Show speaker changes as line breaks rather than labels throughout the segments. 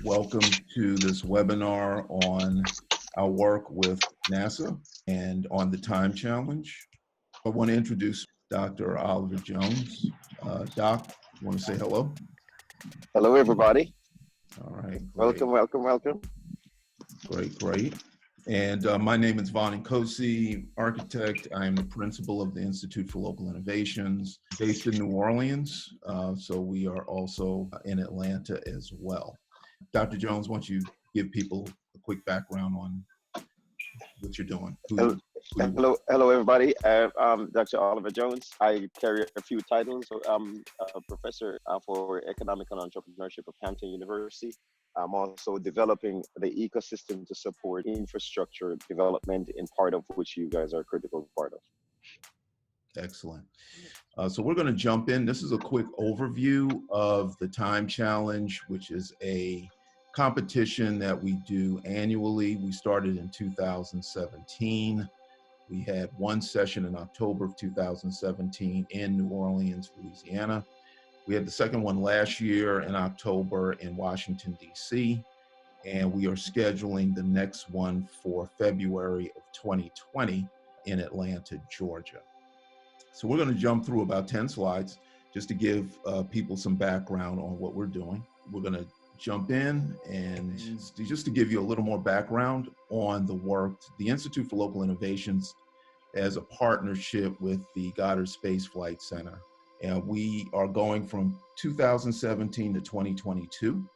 Welcome to this webinar on our work with NASA and on the time challenge. I want to introduce Dr. Oliver Jones. Doc, you want to say hello?
Hello, everybody.
All right, great.
Welcome.
Great. And my name is Vaughn Nkosi, architect. I am the principal of the Institute for Local Innovations based in New Orleans. So we are also in Atlanta as well. Dr. Jones, why don't you give people a quick background on what you're doing?
Hello, everybody. I'm Dr. Oliver Jones. I carry a few titles. I'm a professor for economic and entrepreneurship at Hampton University. I'm also developing the ecosystem to support infrastructure development, in part of which you guys are a critical part of.
Excellent. So we're going to jump in. This is a quick overview of the Time Challenge, which is a competition that we do annually. We started in 2017. We had one session in October of 2017 in New Orleans, Louisiana. We had the second one last year in October in Washington, D.C., and we are scheduling the next one for February of 2020 in Atlanta, Georgia. So we're going to jump through about 10 slides just to give people some background on what we're doing. We're going to jump in and just to give you a little more background on the work. The Institute for Local Innovations as a partnership with the Goddard Space Flight Center. And we are going from 2017 to 2022.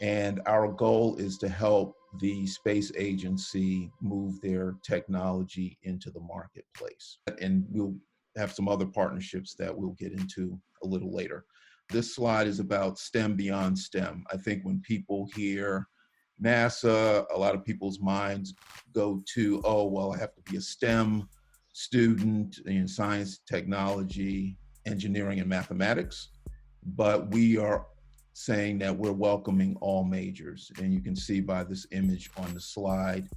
And our goal is to help the space agency move their technology into the marketplace. And we'll have some other partnerships that we'll get into a little later. This slide is about STEM beyond STEM. I think when people hear NASA, a lot of people's minds go to, oh, well, I have to be a STEM student in science, technology, engineering, and mathematics. But we are saying that we're welcoming all majors. And you can see by this image on the slide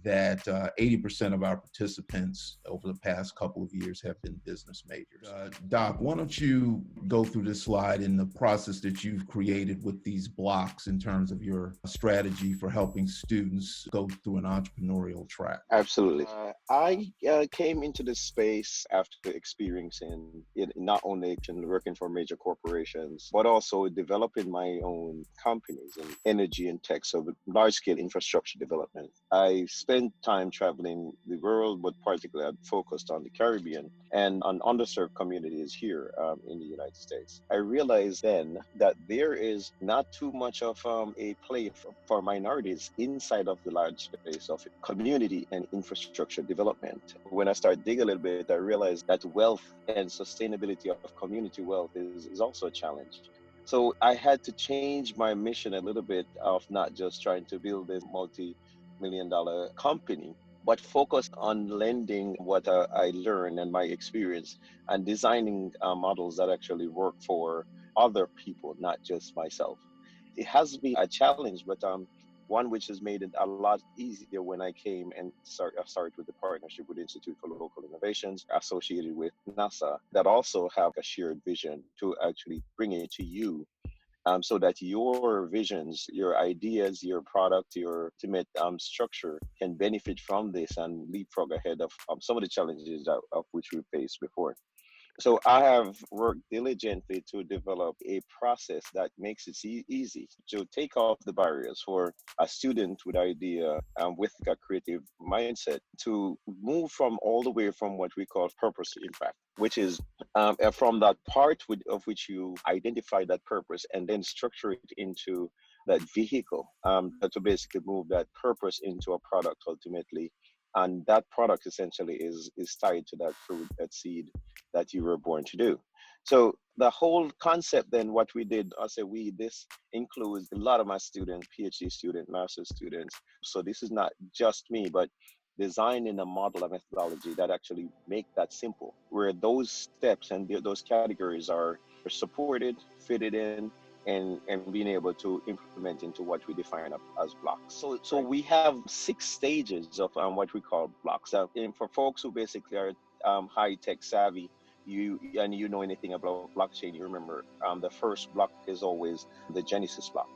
that 80% of our participants over the past couple of years have been business majors. Doc, why don't you go through this slide in the process that you've created with these blocks in terms of your strategy for helping students go through an entrepreneurial track?
Absolutely. I came into this space after experiencing it, not only working for major corporations, but also developing my own companies in energy and tech, so large-scale infrastructure development. I spent time traveling the world, but particularly I focused on the Caribbean and on underserved communities here in the United States. I realized then that there is not too much of a play for minorities inside of the large space of community and infrastructure development. When I started digging a little bit, I realized that wealth and sustainability of community wealth is also a challenge. So I had to change my mission a little bit of not just trying to build this multi-million-dollar company, but focus on lending what I learned and my experience and designing models that actually work for other people, not just myself. It has been a challenge, but one which has made it a lot easier when I came and started with the partnership with the Institute for Local Innovations associated with NASA that also have a shared vision to actually bring it to you so that your visions, your ideas, your product, your ultimate structure can benefit from this and leapfrog ahead of some of the challenges of which we faced before. So I have worked diligently to develop a process that makes it easy to take off the barriers for a student with idea and with a creative mindset to move from all the way from what we call purpose to impact, which is from that part of which you identify that purpose and then structure it into that vehicle to basically move that purpose into a product ultimately. And that product essentially is tied to that fruit, that seed that you were born to do. So the whole concept then, what we did, I say this includes a lot of my students, PhD students, master's students. So this is not just me, but designing a model, a methodology that actually make that simple, where those steps and those categories are supported, fitted in, and being able to implement into what we define as blocks. So we have 6 stages of what we call blocks. And for folks who basically are high tech savvy, you know anything about blockchain, you remember the first block is always the Genesis block.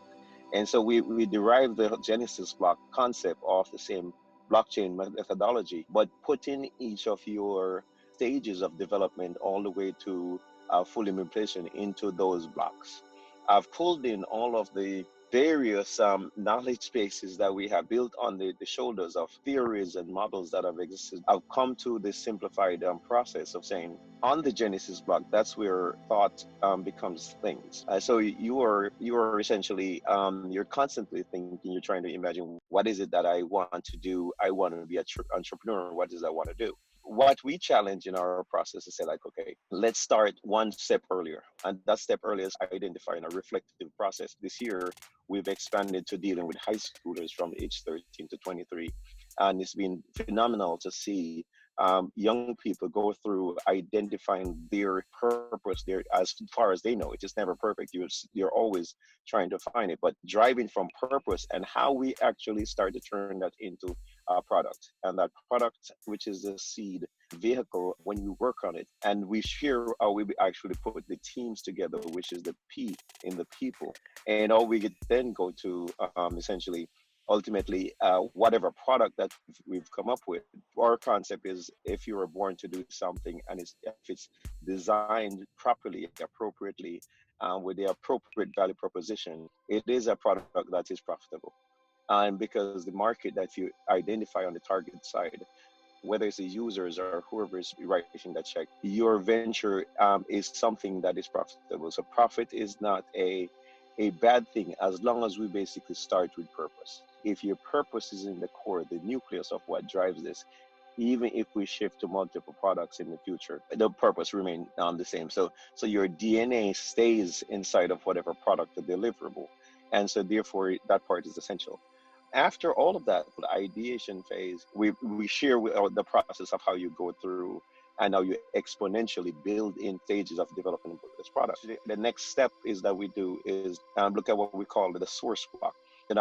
And so we derived the Genesis block concept off the same blockchain methodology, but putting each of your stages of development all the way to full implementation into those blocks. I've pulled in all of the various knowledge bases that we have built on the shoulders of theories and models that have existed. I've come to this simplified process of saying on the Genesis block, that's where thought becomes things. So you are essentially you're constantly thinking. You're trying to imagine what is it that I want to do. I want to be an entrepreneur. What is I want to do? What we challenge in our process is say like, okay, let's start one step earlier, and that step earlier is identifying a reflective process. This year we've expanded to dealing with high schoolers from age 13 to 23, and it's been phenomenal to see young people go through identifying their purpose there. As far as they know, it is never perfect. You're always trying to find it, but driving from purpose and how we actually start to turn that into a product, and that product, which is the seed vehicle when we work on it, and we share how we actually put the teams together, which is the P in the people, and how we then go to essentially ultimately whatever product that we've come up with. Our concept is if you were born to do something and if it's designed properly, appropriately, with the appropriate value proposition, it is a product that is profitable. And because the market that you identify on the target side, whether it's the users or whoever is writing that check, your venture is something that is profitable. So profit is not a bad thing as long as we basically start with purpose. If your purpose is in the core, the nucleus of what drives this, even if we shift to multiple products in the future, the purpose remain the same. So your DNA stays inside of whatever product or deliverable, and so therefore that part is essential. After all of that, the ideation phase, we share with the process of how you go through and how you exponentially build in stages of developing this product. The next step is that we do is look at what we call the source block.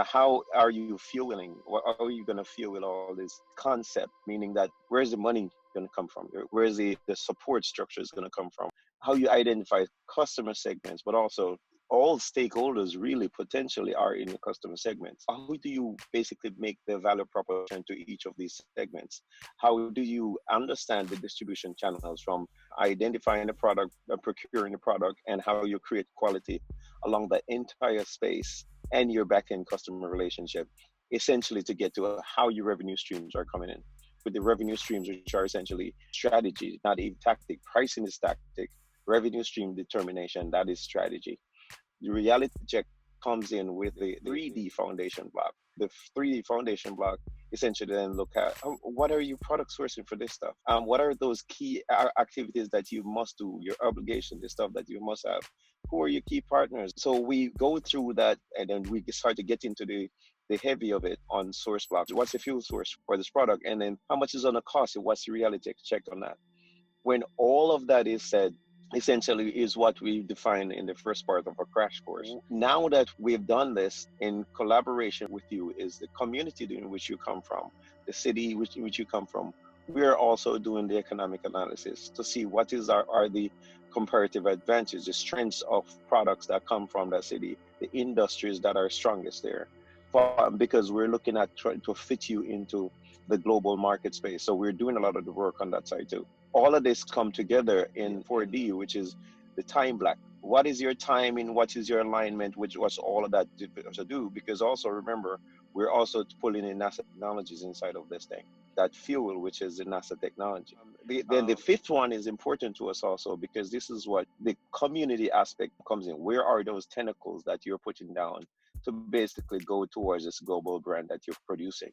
How are you fueling? What are you going to fuel with all this concept? Meaning that where's the money going to come from? Where's the support structure is going to come from? How you identify customer segments, but also all stakeholders really potentially are in the customer segments. How do you basically make the value proposition to each of these segments? How do you understand the distribution channels from identifying the product, procuring the product, and how you create quality along the entire space and your back-end customer relationship, essentially to get to how your revenue streams are coming in. With the revenue streams, which are essentially strategy, not even tactic. Pricing is tactic. Revenue stream determination, that is strategy. The reality check comes in with the 3D foundation block. The 3D foundation block essentially then look at what are you product sourcing for this stuff? What are those key activities that you must do, your obligation, the stuff that you must have? Who are your key partners? So we go through that and then we start to get into the heavy of it on source blocks. What's the fuel source for this product? And then how much is on the cost? What's the reality check on that? When all of that is said, essentially is what we define in the first part of our crash course. Now that we've done this in collaboration with you is the community in which you come from, the city in which you come from. We are also doing the economic analysis to see what are the comparative advantages, the strengths of products that come from that city, the industries that are strongest there. Because we're looking at trying to fit you into the global market space. So we're doing a lot of the work on that side too. All of this come together in 4D, which is the time block. What is your timing? What is your alignment? Which was all of that to do? Because also remember, we're also pulling in NASA technologies inside of this thing. That fuel, which is the NASA technology. Then the fifth one is important to us also because this is what the community aspect comes in. Where are those tentacles that you're putting down to basically go towards this global brand that you're producing?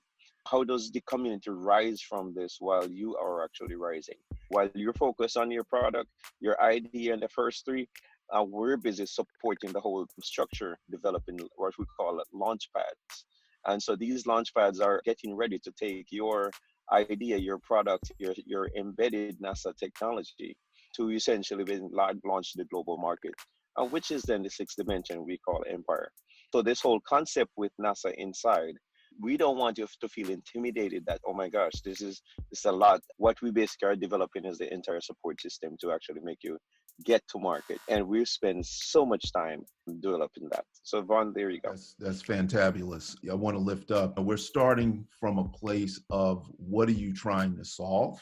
How does the community rise from this while you are actually rising? While you're focused on your product, your idea, and the first three, we're busy supporting the whole structure, developing what we call launch pads. And so these launch pads are getting ready to take your idea, your product, your embedded NASA technology to essentially launch the global market, which is then the sixth dimension we call empire. So this whole concept with NASA inside, we don't want you to feel intimidated that, oh my gosh, this is a lot. What we basically are developing is the entire support system to actually make you get to market. And we spend so much time developing that. So Vaughn, there you go.
That's fantabulous. I want to lift up. We're starting from a place of what are you trying to solve,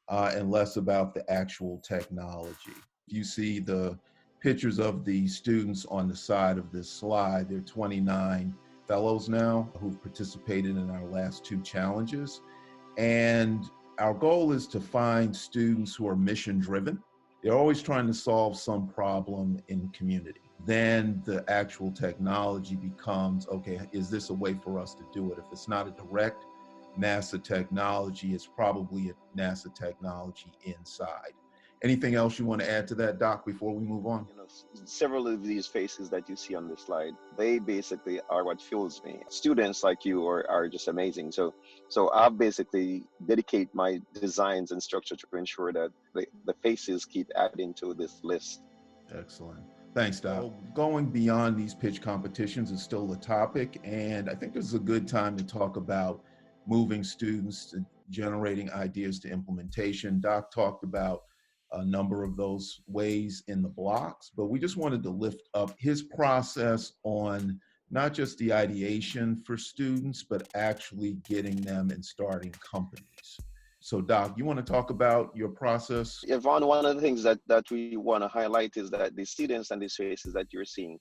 and less about the actual technology. You see the pictures of the students on the side of this slide. There are 29 fellows now who've participated in our last two challenges. And our goal is to find students who are mission driven. They're always trying to solve some problem in community. Then the actual technology becomes, okay, is this a way for us to do it? If it's not a direct NASA technology, it's probably a NASA technology inside. Anything else you want to add to that, Doc, before we move on?
You know, several of these faces that you see on this slide, they basically are what fuels me. Students like you are just amazing. So I've basically dedicate my designs and structure to ensure that the faces keep adding to this list.
Excellent. Thanks, Doc. So going beyond these pitch competitions is still a topic, and I think this is a good time to talk about moving students to generating ideas to implementation. Doc talked about a number of those ways in the blocks, but we just wanted to lift up his process on not just the ideation for students, but actually getting them and starting companies. So Doc, you want to talk about your process?
Yvonne, one of the things that we want to highlight is that the students and these faces that you're seeing,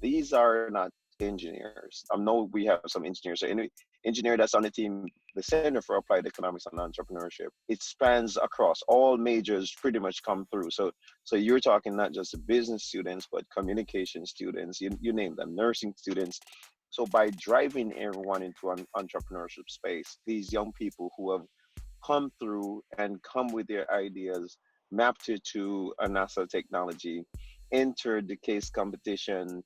these are not engineers. I know we have some engineers. So any engineer that's on the team, the Center for Applied Economics and Entrepreneurship, it spans across all majors, pretty much come through. So you're talking not just the business students, but communication students, you name them, nursing students. So by driving everyone into an entrepreneurship space, these young people who have come through and come with their ideas, mapped it to a NASA technology, entered the case competition,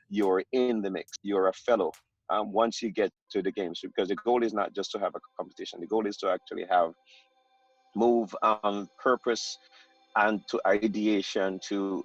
you're in the mix. You're a fellow once you get to the games, because the goal is not just to have a competition. The goal is to actually have move purpose and to ideation to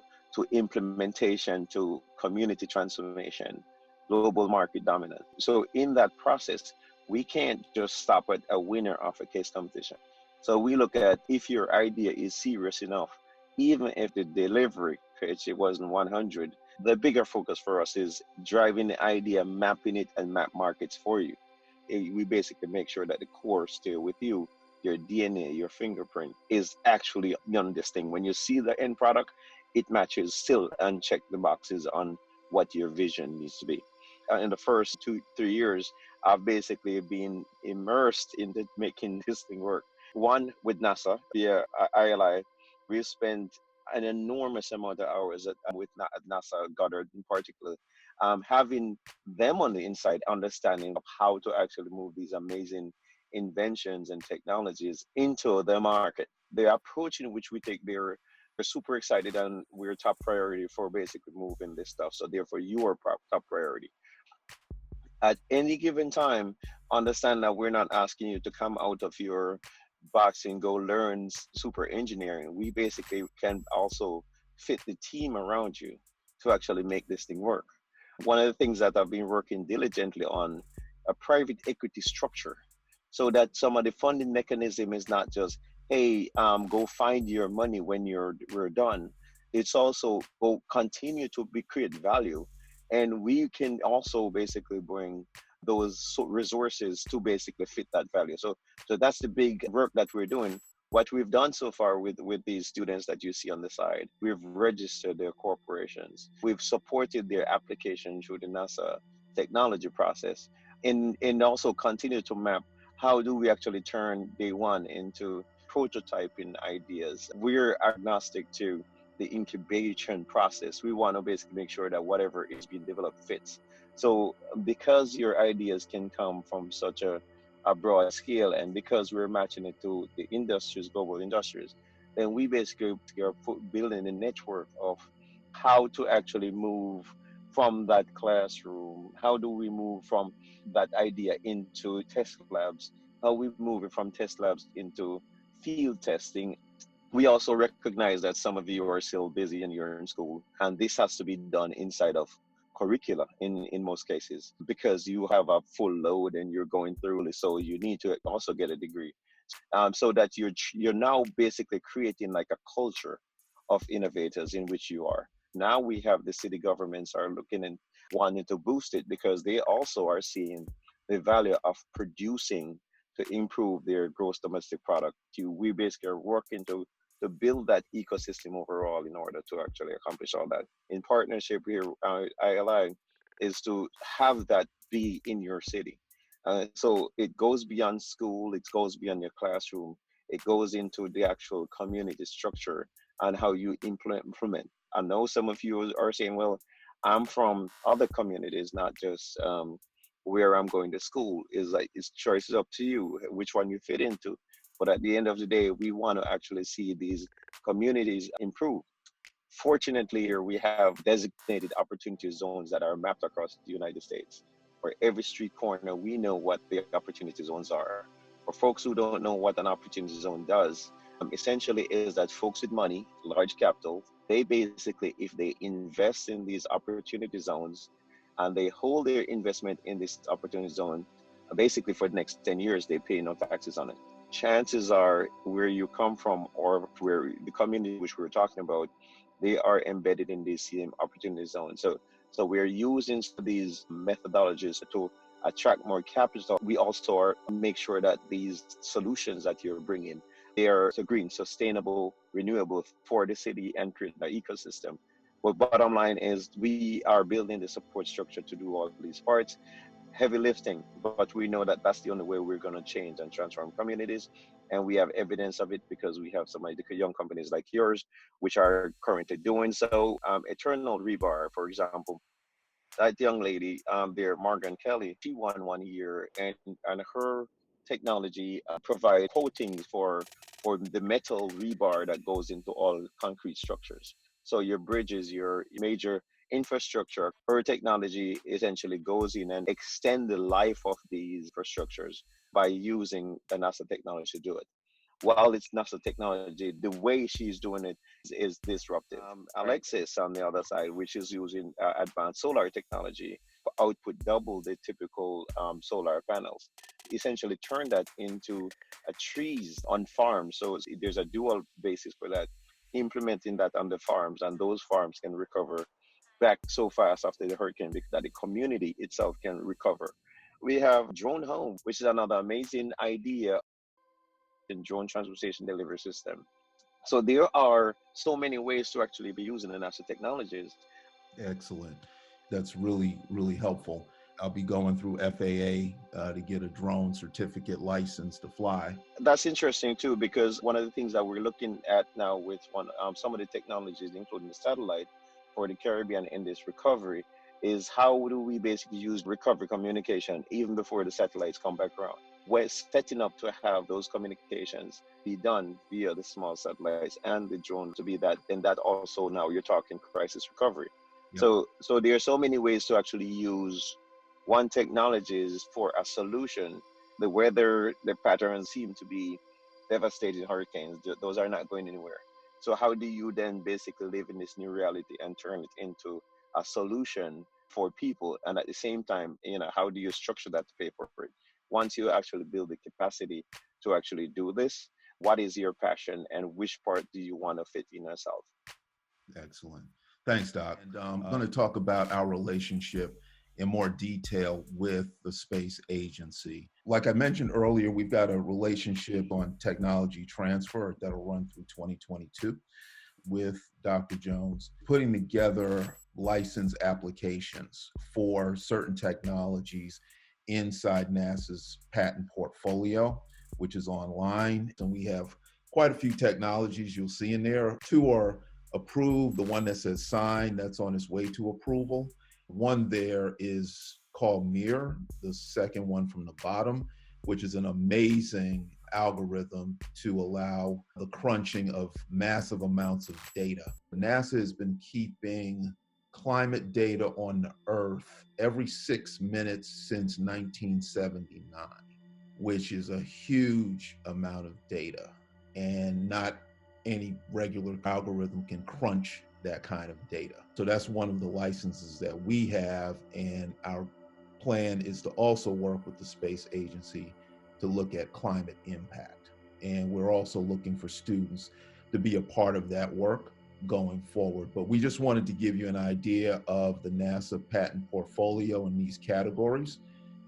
implementation to community transformation, global market dominance. So in that process, we can't just stop at a winner of a case competition. So we look at if your idea is serious enough, even if the delivery pitch it wasn't 100, the bigger focus for us is driving the idea, mapping it, and map markets for you. We basically make sure that the core stay with you, your DNA, your fingerprint is actually on this thing. When you see the end product, it matches still and check the boxes on what your vision needs to be. In the first 2 3 years, I've basically been immersed into making this thing work. One with NASA via ILI, we've spent an enormous amount of hours at NASA Goddard in particular, having them on the inside, understanding of how to actually move these amazing inventions and technologies into the market. The approach in which we take, they're super excited, and we're top priority for basically moving this stuff. So therefore, you are top priority. At any given time, understand that we're not asking you to come out of your box and go learn super engineering. We basically can also fit the team around you to actually make this thing work. One of the things that I've been working diligently on, a private equity structure, so that some of the funding mechanism is not just, hey, go find your money when we're done. It's also go continue to create value, and we can also basically bring those resources to basically fit that value. So that's the big work that we're doing. What we've done so far with these students that you see on the side, we've registered their corporations. We've supported their application through the NASA technology process, and also continue to map how do we actually turn day one into prototyping ideas. We're agnostic to the incubation process. We want to basically make sure that whatever is being developed fits. So because your ideas can come from such a broad scale, and because we're matching it to the industries, global industries, then we basically are building a network of how to actually move from that classroom. How do we move from that idea into test labs? How we move it from test labs into field testing. We also recognize that some of you are still busy and you're in school, and this has to be done inside of curricula in most cases, because you have a full load and you're going through it, so you need to also get a degree, so that you're now basically creating like a culture of innovators in which you are. Now we have the city governments are looking and wanting to boost it because they also are seeing the value of producing to improve their gross domestic product. We basically are working to build that ecosystem overall in order to actually accomplish all that. In partnership here, ILI is to have that be in your city. So it goes beyond school, it goes beyond your classroom, it goes into the actual community structure and how you implement. I know some of you are saying, well, I'm from other communities, not just where I'm going to school. Is like it's choices up to you which one you fit into. But at the end of the day, we want to actually see these communities improve. Fortunately, here we have designated opportunity zones that are mapped across the United States. For every street corner, we know what the opportunity zones are. For folks who don't know what an opportunity zone does, essentially is that folks with money, large capital, they basically, if they invest in these opportunity zones and they hold their investment in this opportunity zone, basically for the next 10 years, they pay no taxes on it. Chances are where you come from or where the community which we were talking about, they are embedded in these same opportunity zones. So we're using these methodologies to attract more capital. We also are make sure that these solutions that you're bringing, they are so green, sustainable, renewable for the city and create an ecosystem. But bottom line is we are building the support structure to do all these parts, heavy lifting, but we know that that's the only way we're going to change and transform communities. And we have evidence of it because we have some of the young companies like yours, which are currently doing so. Eternal Rebar, for example, that young lady there, Morgan Kelly, she won 1 year, and her technology provide coatings for the metal rebar that goes into all concrete structures. So your bridges, your major infrastructure, her technology essentially goes in and extend the life of these infrastructures by using the NASA technology to do it. While it's NASA technology, the way she's doing it is disruptive. Alexis, on the other side, which is using advanced solar technology, output double the typical solar panels. Essentially, turn that into trees on farms. So there's a dual basis for that. Implementing that on the farms, and those farms can recover back so fast after the hurricane that the community itself can recover. We have drone home, which is another amazing idea in drone transportation delivery system. So there are so many ways to actually be using the NASA technologies.
Excellent. That's really, really helpful. I'll be going through FAA to get a drone certificate license to fly.
That's interesting too, because one of the things that we're looking at now with some of the technologies, including the satellite for the Caribbean in this recovery, is how do we basically use recovery communication even before the satellites come back around? We're setting up to have those communications be done via the small satellites and the drone to be that, and that also now you're talking crisis recovery.
Yep.
So there are so many ways to actually use one technologies for a solution. The weather, the patterns seem to be devastating hurricanes. Those are not going anywhere. So how do you then basically live in this new reality and turn it into a solution for people? And at the same time, how do you structure that to pay for it? Once you actually build the capacity to actually do this, what is your passion and which part do you want to fit in yourself?
Excellent. Thanks, Doc. And I'm going to talk about our relationship in more detail with the space agency. Like I mentioned earlier, we've got a relationship on technology transfer that'll run through 2022 with Dr. Jones, putting together license applications for certain technologies inside NASA's patent portfolio, which is online. And we have quite a few technologies you'll see in there. Two are approved. The one that says sign, that's on its way to approval. One there is called Mirror, the second one from the bottom, which is an amazing algorithm to allow the crunching of massive amounts of data. NASA has been keeping climate data on the Earth every 6 minutes since 1979, which is a huge amount of data, and not any regular algorithm can crunch that kind of data. So that's one of the licenses that we have, and our plan is to also work with the space agency to look at climate impact. And we're also looking for students to be a part of that work. going forward. But we just wanted to give you an idea of the NASA patent portfolio in these categories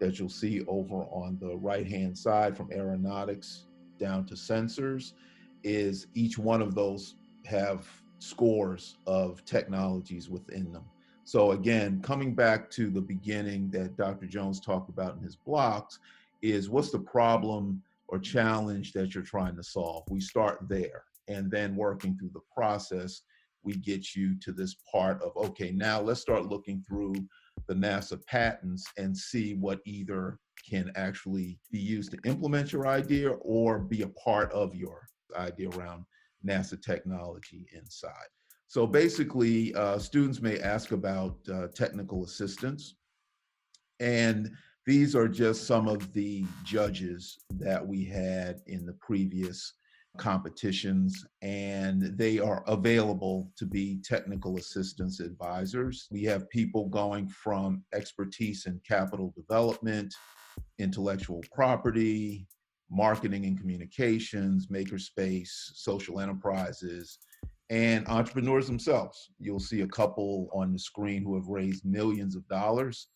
that you'll see over on the right-hand side, from aeronautics down to sensors. Is each one of those have scores of technologies within them. So again, coming back to the beginning that Dr. Jones talked about in his blocks, is what's the problem or challenge that you're trying to solve? We start there, and then working through the process, we get you to this part of, okay, now let's start looking through the NASA patents and see what either can actually be used to implement your idea or be a part of your idea around NASA technology inside. So basically, students may ask about technical assistance, and these are just some of the judges that we had in the previous competitions, and they are available to be technical assistance advisors. We have people going from expertise in capital development, intellectual property, marketing and communications, makerspace, social enterprises, and entrepreneurs themselves. You'll see a couple on the screen who have raised millions of dollars,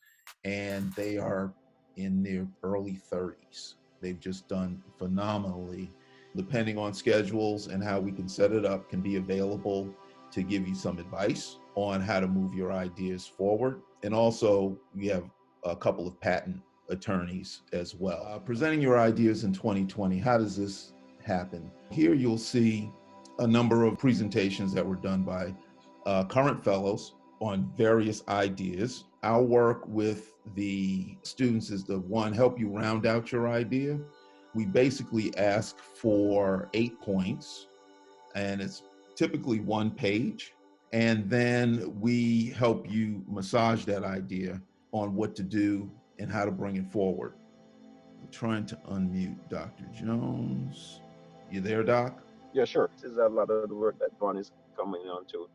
and they are in their early 30s. They've just done phenomenally. Depending on schedules and how we can set it up, can be available to give you some advice on how to move your ideas forward. And also, we have a couple of patent attorneys as well. Presenting your ideas in 2020, how does this happen? Here you'll see a number of presentations that were done by current fellows on various ideas. Our work with the students is to, one, help you round out your idea. We basically ask for 8 points, and it's typically 1 page. And then we help you massage that idea on what to do and how to bring it forward. I'm trying to unmute Dr. Jones. You there, Doc?
Yeah, sure. This is a lot of the work that Ron is coming on to.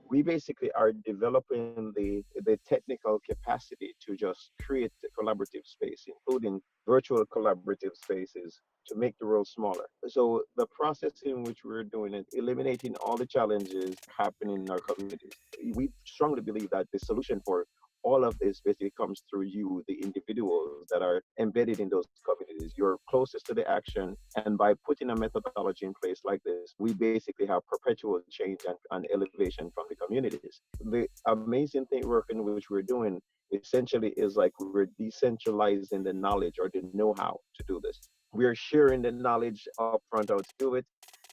We basically are developing the technical capacity to just create a collaborative space, including virtual collaborative spaces to make the world smaller. So the process in which we're doing it, eliminating all the challenges happening in our communities. We strongly believe that the solution for all of this basically comes through you, the individuals that are embedded in those communities. You're closest to the action. And by putting a methodology in place like this, we basically have perpetual change and elevation from the communities. The amazing thing work in which we're doing essentially is like we're decentralizing the knowledge or the know-how to do this. We're sharing the knowledge upfront how to do it.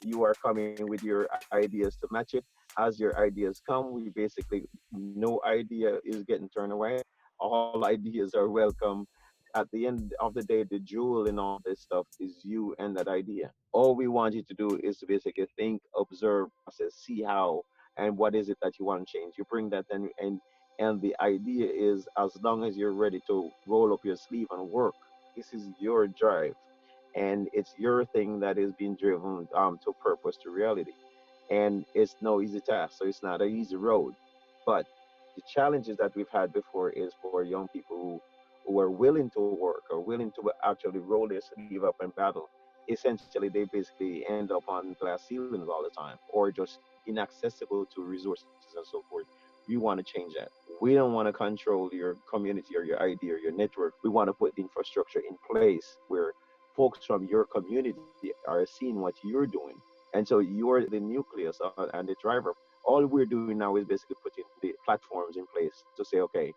You are coming with your ideas to match it. As your ideas come, we basically, no idea is getting turned away. All ideas are welcome. At the end of the day, the jewel in all this stuff is you and that idea. All we want you to do is to basically think, observe, process, see how, and what is it that you want to change. You bring that in, and the idea is, as long as you're ready to roll up your sleeve and work, this is your drive, and it's your thing that is being driven to purpose, to reality. And it's no easy task, so it's not an easy road. But the challenges that we've had before is for young people who are willing to work or willing to actually roll their sleeve up and battle. Essentially, they basically end up on glass ceilings all the time, or just inaccessible to resources and so forth. We want to change that. We don't want to control your community or your idea or your network. We want to put the infrastructure in place where folks from your community are seeing what you're doing. And so you're the nucleus and the driver. All we're doing now is basically putting the platforms in place to say, okay,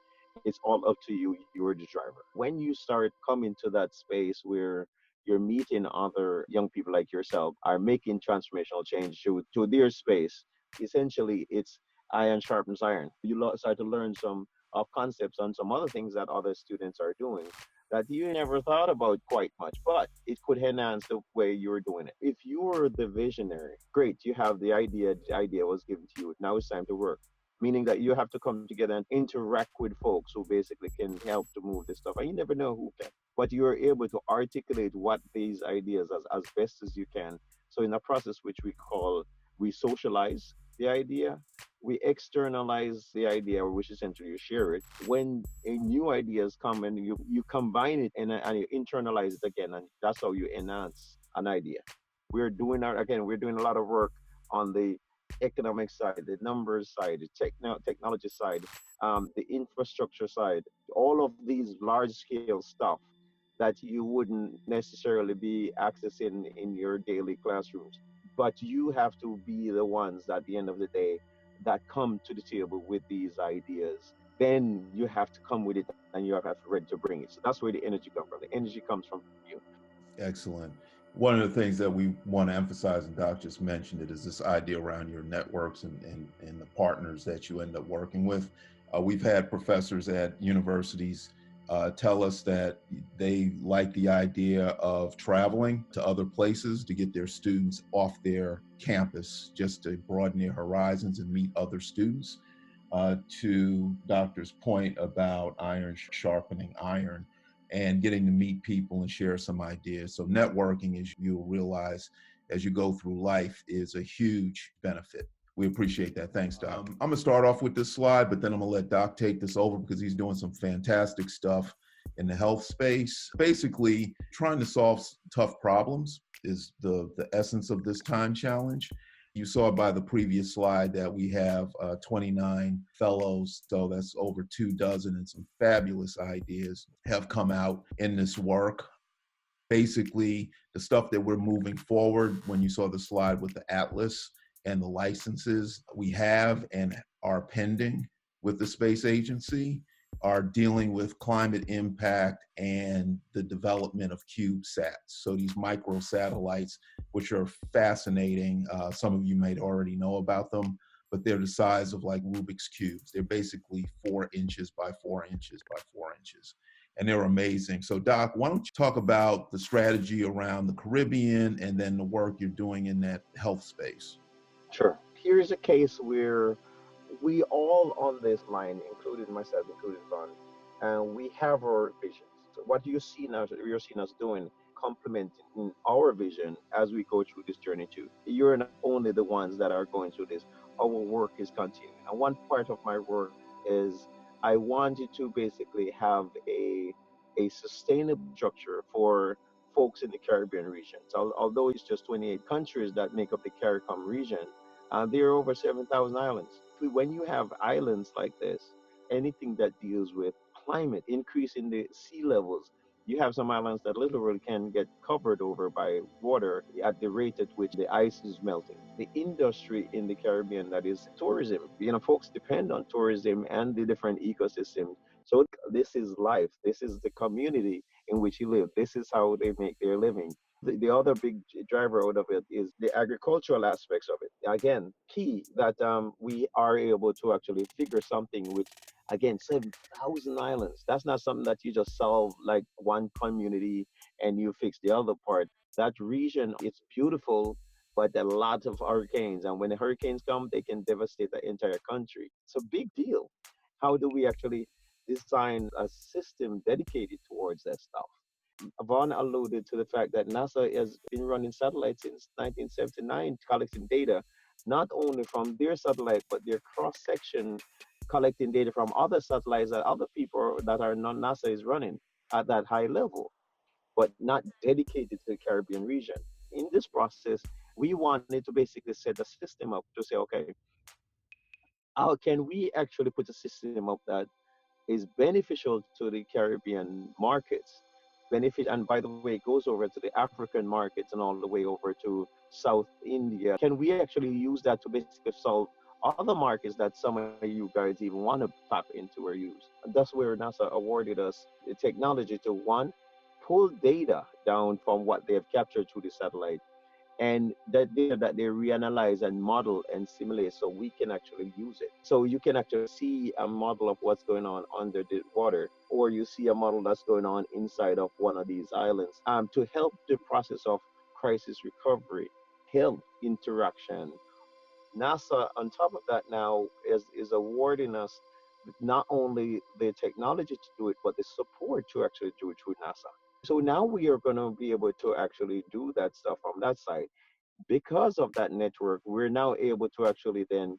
it's all up to you. You're the driver. When you start coming to that space where you're meeting other young people like yourself are making transformational change to their space, essentially it's iron sharpens iron. You start to learn some of concepts and some other things that other students are doing that you never thought about quite much, but it could enhance the way you're doing it. If you're the visionary, great, you have the idea was given to you. Now it's time to work. Meaning that you have to come together and interact with folks who basically can help to move this stuff. And you never know who can. But you're able to articulate what these ideas as best as you can. So in a process which we call we socialize the idea, we externalize the idea, which essentially you share it. When a new ideas come and you combine it and you internalize it again, and that's how you enhance an idea. We're doing a lot of work on the
economic side, the numbers side, the technology side, the infrastructure side, all of these large scale stuff that you wouldn't necessarily be accessing in your daily classrooms. But you have to be the ones at the end of the day that come to the table with these ideas. Then you have to come with it and you have to ready to bring it. So that's where the energy comes from. The energy comes from you.
Excellent. One of the things that we want to emphasize, and Doc just mentioned it, is this idea around your networks and the partners that you end up working with. We've had professors at universities tell us that they like the idea of traveling to other places to get their students off their campus just to broaden their horizons and meet other students. To Doctor's point about iron sharpening iron and getting to meet people and share some ideas. So networking, as you'll realize as you go through life, is a huge benefit. We appreciate that. Thanks, Doc. I'm gonna start off with this slide, but then I'm gonna let Doc take this over because he's doing some fantastic stuff in the health space. Basically, trying to solve tough problems is the essence of this time challenge. You saw by the previous slide that we have 29 fellows, so that's over 2 dozen, and some fabulous ideas have come out in this work. Basically, the stuff that we're moving forward, when you saw the slide with the atlas and the licenses we have and are pending with the space agency, are dealing with climate impact and the development of CubeSats. So these micro satellites, which are fascinating. Some of you may already know about them, but they're the size of like Rubik's cubes. They're basically 4 inches by 4 inches by 4 inches, and they're amazing. So Doc, why don't you talk about the strategy around the Caribbean and then the work you're doing in that health space?
Sure. Here's a case where we all on this line, including myself, including Ron, and we have our visions. So what you're seeing us doing, complementing our vision as we go through this journey too. You're not only the ones that are going through this. Our work is continuing, and one part of my work is I wanted to basically have a sustainable structure for folks in the Caribbean region. So although it's just 28 countries that make up the CARICOM region, there are over 7,000 islands. When you have islands like this, anything that deals with climate, increase in the sea levels, you have some islands that literally can get covered over by water at the rate at which the ice is melting. The industry in the Caribbean, that is tourism, folks depend on tourism and the different ecosystems. So this is life. This is the community in which you live. This is how they make their living. The other big driver out of it is the agricultural aspects of it. Again, key that we are able to actually figure something which, again, 7,000 islands. That's not something that you just solve like one community and you fix the other part. That region, it's beautiful, but a lot of hurricanes. And when the hurricanes come, they can devastate the entire country. It's a big deal. How do we actually design a system dedicated towards that stuff? Vaughn alluded to the fact that NASA has been running satellites since 1979, collecting data not only from their satellite, but their cross section, collecting data from other satellites that other people that are non NASA is running at that high level, but not dedicated to the Caribbean region. In this process, we wanted to basically set a system up to say, okay, how can we actually put a system up that is beneficial to the Caribbean markets. And by the way, it goes over to the African markets and all the way over to South India. Can we actually use that to basically solve other markets that some of you guys even want to tap into or use? And that's where NASA awarded us the technology to one, pull data down from what they have captured through the satellite and that data that they reanalyze and model and simulate so we can actually use it. So you can actually see a model of what's going on under the water, or you see a model that's going on inside of one of these islands to help the process of crisis recovery, health interaction. NASA, on top of that, now is awarding us not only the technology to do it, but the support to actually do it through NASA. So now we are going to be able to actually do that stuff from that side. Because of that network, we're now able to actually then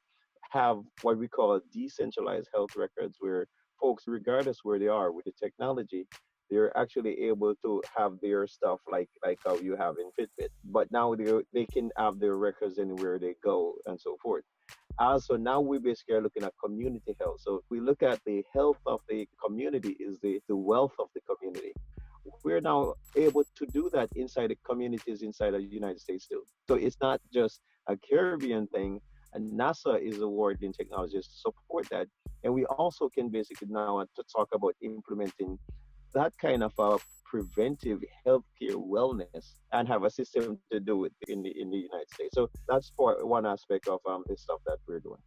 have what we call decentralized health records, where folks, regardless where they are with the technology, They're actually able to have their stuff like how you have in Fitbit, but now they can have their records anywhere they go and so forth. Also, now we basically are looking at community health. So we look at the health of the community is the wealth of the community. We're now able to do that inside the communities inside the United States too. So it's not just a Caribbean thing. And NASA is awarding technologies to support that. And we also can basically now to talk about implementing that kind of a preventive healthcare wellness and have a system to do it in the United States. So that's one aspect of the stuff that we're doing.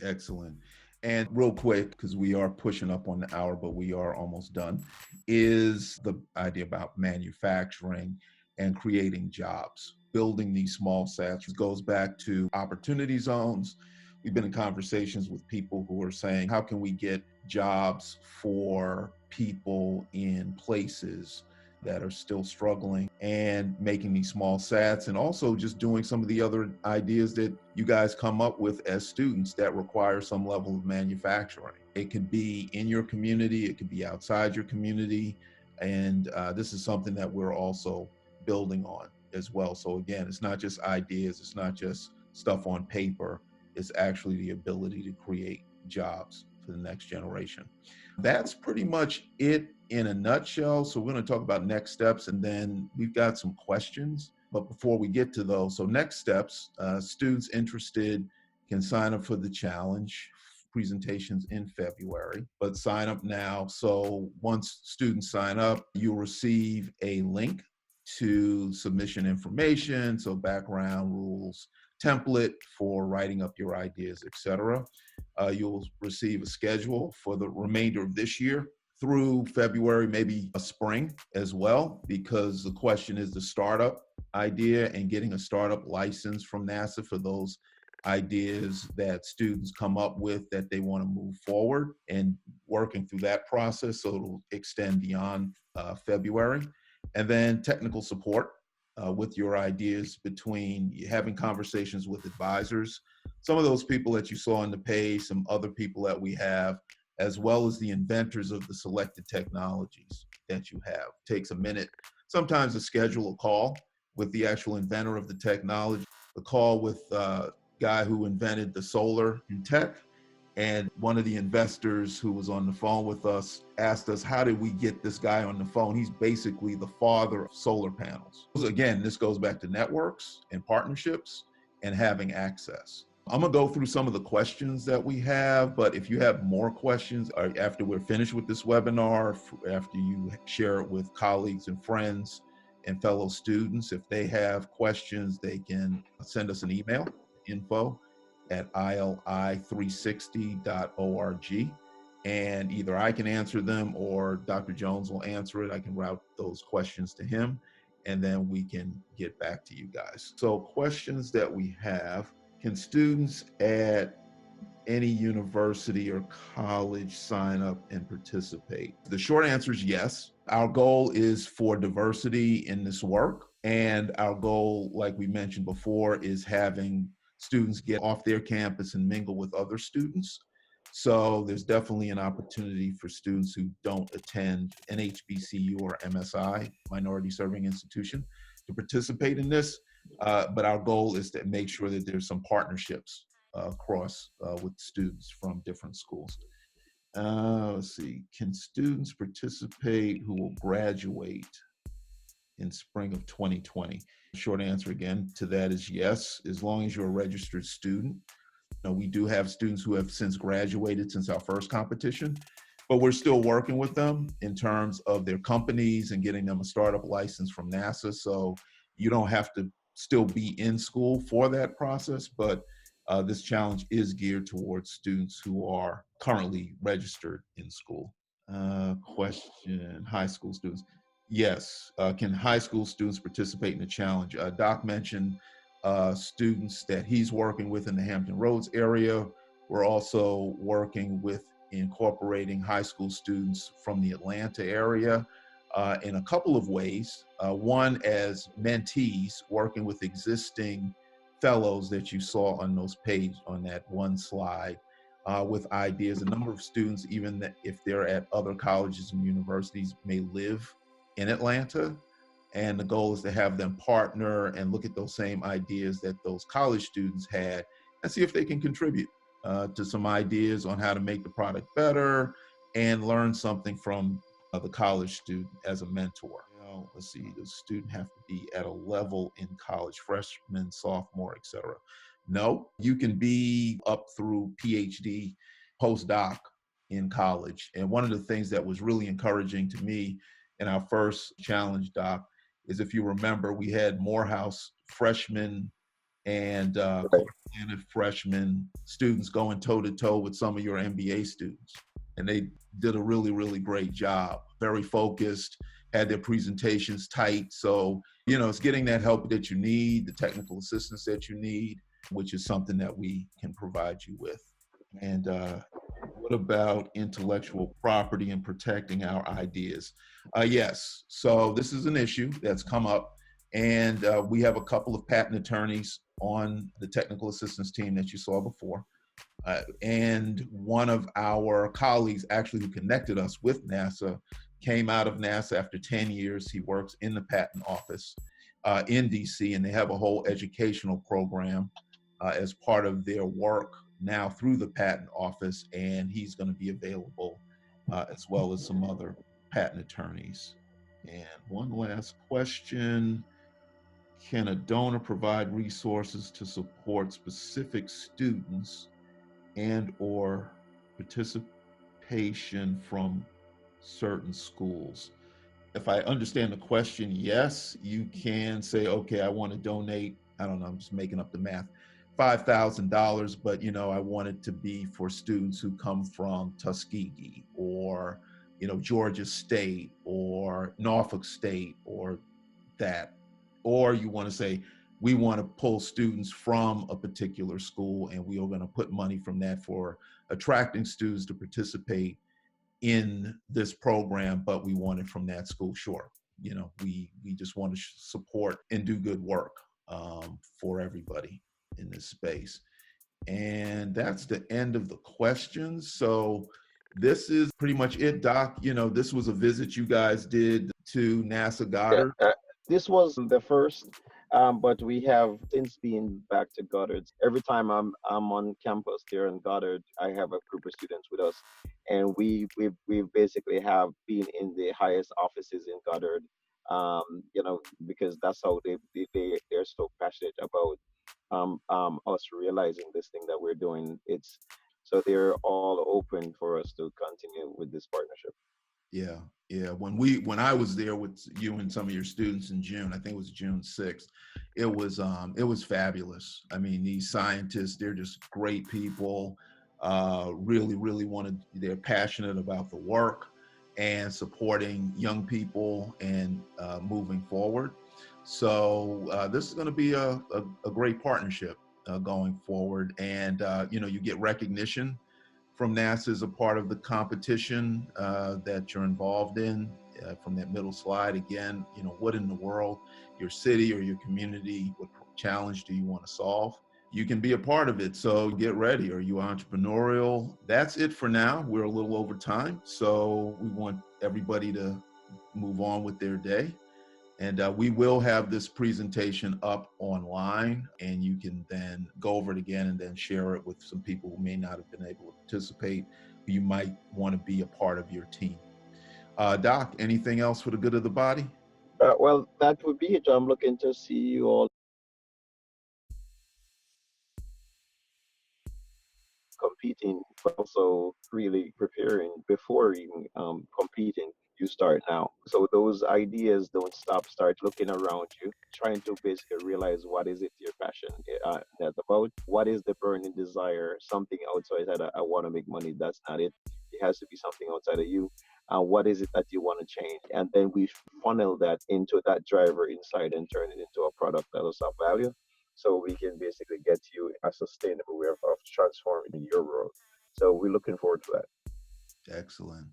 Excellent. And real quick, because we are pushing up on the hour, but we are almost done, is the idea about manufacturing and creating jobs. Building these small sats goes back to opportunity zones. We've been in conversations with people who are saying, how can we get jobs for people in places that are still struggling, and making these small sats, and also just doing some of the other ideas that you guys come up with as students that require some level of manufacturing. It could be in your community, it could be outside your community, and this is something that we're also building on as well. So again, it's not just ideas, it's not just stuff on paper, it's actually the ability to create jobs for the next generation. That's pretty much it in a nutshell. So we're going to talk about next steps, and then we've got some questions. But before we get to those, so next steps, students interested can sign up for the challenge. Presentations in February, but sign up now. So once students sign up, you'll receive a link to submission information, so background rules, template for writing up your ideas, etc. You'll receive a schedule for the remainder of this year through February, maybe a spring as well, because the question is the startup idea and getting a startup license from NASA for those ideas that students come up with that they want to move forward, and working through that process. So it'll extend beyond February. And then technical support with your ideas, between having conversations with advisors, some of those people that you saw on the page, some other people that we have, as well as the inventors of the selected technologies that you have. It takes a minute sometimes to schedule a call with the actual inventor of the technology, a call with a guy who invented the solar tech. And one of the investors who was on the phone with us asked us, how did we get this guy on the phone? He's basically the father of solar panels. Again, this goes back to networks and partnerships and having access. I'm gonna go through some of the questions that we have, but if you have more questions after we're finished with this webinar, after you share it with colleagues and friends and fellow students, if they have questions, they can send us an email, info@ili360.org, and either I can answer them or Dr. Jones will answer it. I can route those questions to him, and then we can get back to you guys. So questions that we have: can students at any university or college sign up and participate? The short answer is yes. Our goal is for diversity in this work. And our goal, like we mentioned before, is having students get off their campus and mingle with other students. So there's definitely an opportunity for students who don't attend an HBCU or MSI, minority serving institution, to participate in this. But our goal is to make sure that there's some partnerships across with students from different schools. Let's see, can students participate who will graduate in spring of 2020? Short answer again to that is yes, as long as you're a registered student. We do have students who have since graduated since our first competition, but we're still working with them in terms of their companies and getting them a startup license from NASA. So you don't have to still be in school for that process, but this challenge is geared towards students who are currently registered in school. Question, high school students. Yes, can high school students participate in the challenge? Doc mentioned students that he's working with in the Hampton Roads area. We're also working with incorporating high school students from the Atlanta area in a couple of ways. One, as mentees, working with existing fellows that you saw on those pages on that one slide, with ideas. A number of students, even if they're at other colleges and universities, may live in Atlanta. And the goal is to have them partner and look at those same ideas that those college students had and see if they can contribute to some ideas on how to make the product better and learn something from the college student as a mentor. Let's see, does a student have to be at a level in college, freshman, sophomore, etc.? No, you can be up through PhD, postdoc in college. And one of the things that was really encouraging to me in our first challenge, Doc, is if you remember, we had Morehouse freshmen and
Right.
Clark freshmen students going toe to toe with some of your MBA students. And they did a really, really great job. Very focused, had their presentations tight. So, it's getting that help that you need, the technical assistance that you need, which is something that we can provide you with. And what about intellectual property and protecting our ideas? Yes. So this is an issue that's come up. And we have a couple of patent attorneys on the technical assistance team that you saw before. And one of our colleagues actually who connected us with NASA came out of NASA after 10 years. He works in the patent office in DC, and they have a whole educational program as part of their work now through the patent office, and he's going to be available as well as some other patent attorneys. And one last question. Can a donor provide resources to support specific students and or participation from certain schools? If I understand the question, yes, you can say, okay, I want to donate, I don't know, I'm just making up the math, $5,000, but I want it to be for students who come from Tuskegee or, Georgia State or Norfolk State or that. Or you want to say, we want to pull students from a particular school and we are going to put money from that for attracting students to participate in this program, but we want it from that school. Sure. We just want to support and do good work for everybody in this space. And that's the end of the questions. So this is pretty much it, Doc. This was a visit you guys did to NASA
Yeah.
Goddard.
This was the first, but we have since been back to Goddard. Every time I'm on campus there in Goddard, I have a group of students with us, and we basically have been in the highest offices in Goddard, because that's how they're so passionate about us realizing this thing that we're doing. It's so they're all open for us to continue with this partnership.
Yeah, yeah. When I was there with you and some of your students in June, I think it was June 6th, it was fabulous. I mean, these scientists, they're just great people. Really, really they're passionate about the work and supporting young people and moving forward. So this is going to be a great partnership going forward. And you get recognition from NASA as a part of the competition that you're involved in. From that middle slide again, what in the world, your city or your community, what challenge do you want to solve? You can be a part of it. So get ready. Are you entrepreneurial? That's it for now. We're a little over time. So we want everybody to move on with their day. And we will have this presentation up online, and you can then go over it again and then share it with some people who may not have been able to participate, who you might want to be a part of your team. Doc, anything else for the good of the body?
Well, that would be it. I'm looking to see you all competing, but also really preparing before even competing. You start now. So those ideas don't stop. Start looking around you, trying to basically realize what is it your passion that's about. What is the burning desire? Something outside that I want to make money. That's not it. It has to be something outside of you. What is it that you want to change? And then we funnel that into that driver inside and turn it into a product that is of value. So we can basically get you a sustainable way of transforming your world. So we're looking forward to that.
Excellent.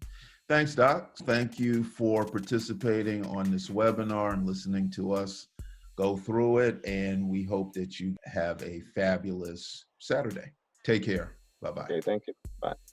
Thanks, Doc. Thank you for participating on this webinar and listening to us go through it. And we hope that you have a fabulous Saturday. Take care. Bye-bye.
Okay, thank you. Bye.